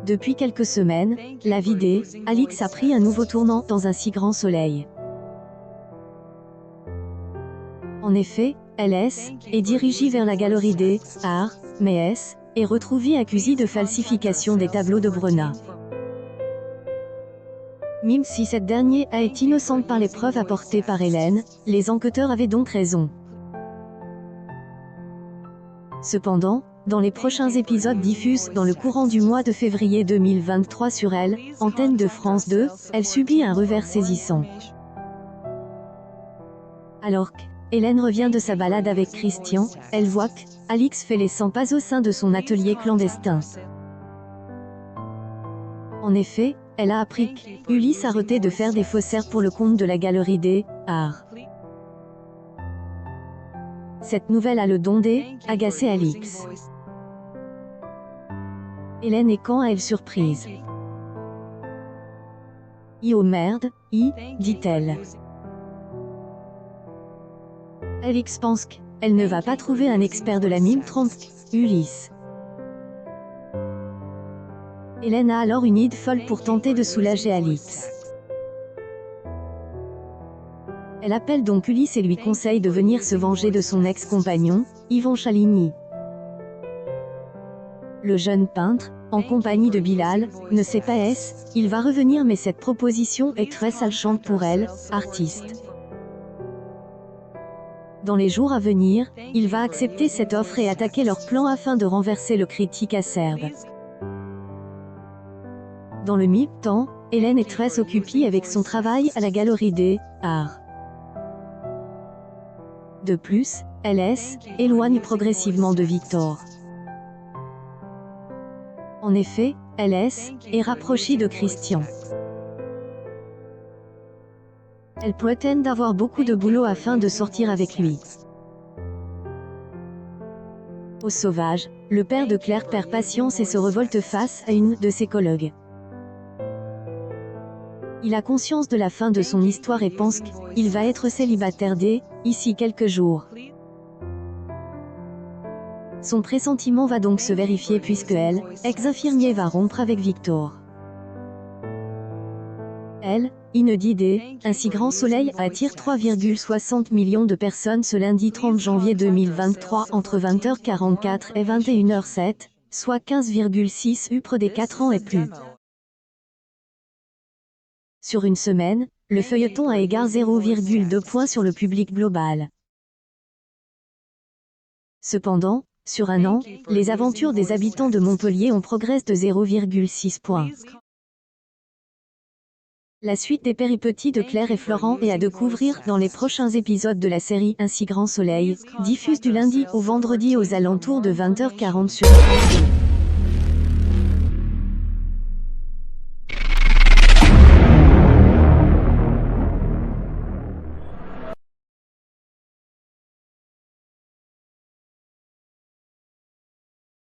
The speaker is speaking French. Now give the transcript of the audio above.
Depuis quelques semaines, la vie d'Alix a pris un nouveau tournant dans un si grand soleil. En effet, LS est dirigée vers la galerie des Arts, mais S est retrouvée accusée de falsification des tableaux de Brenna. Même si cette dernière est innocente par les preuves apportées par Hélène, les enquêteurs avaient donc raison. Cependant, dans les prochains épisodes diffusés dans le courant du mois de février 2023 sur Elle, antenne de France 2, elle subit un revers saisissant. Alors qu'Hélène revient de sa balade avec Christian, elle voit qu'Alix fait les 100 pas au sein de son atelier clandestin. En effet, elle a appris qu'Ulysse arrêtait de faire des faussaires pour le compte de la galerie des Arts. Cette nouvelle a le don d'agacer Alix. Hélène est quand elle surprise. Oh merde, dit-elle. Alix pense qu'elle ne va pas trouver un expert de la mime trompe Ulysse. Hélène a alors une idée folle pour tenter de soulager Alix. Elle appelle donc Ulysse et lui conseille de venir se venger de son ex-compagnon, Yvon Chaligny. Le jeune peintre, en compagnie de Bilal, ne sait pas il va revenir, mais cette proposition est très alléchante pour elle, artiste. Dans les jours à venir, il va accepter cette offre et attaquer leur plan afin de renverser le critique acerbe. Dans le même temps, Hélène est très occupée avec son travail à la galerie des Arts. De plus, LS éloigne progressivement de Victor. En effet, LS est rapprochée de Christian. Elle prétend d'avoir beaucoup de boulot afin de sortir avec lui. Au sauvage, le père de Claire perd patience et se révolte face à une de ses collègues. Il a conscience de la fin de son histoire et pense qu'il va être célibataire d'ici quelques jours. Son pressentiment va donc se vérifier puisque elle, ex-infirmier, va rompre avec Victor. Elle, inedidée, un si grand soleil attire 3,60 millions de personnes ce lundi 30 janvier 2023 entre 20h44 et 21h07, soit 15,6 près des 4 ans et plus. Sur une semaine, le feuilleton a égard 0,2 points sur le public global. Cependant, sur un an, les aventures des habitants de Montpellier ont progressé de 0,6 points. La suite des péripéties de Claire et Florent est à découvrir dans les prochains épisodes de la série Un si grand soleil, diffuse du lundi au vendredi aux alentours de 20h40 sur France 2.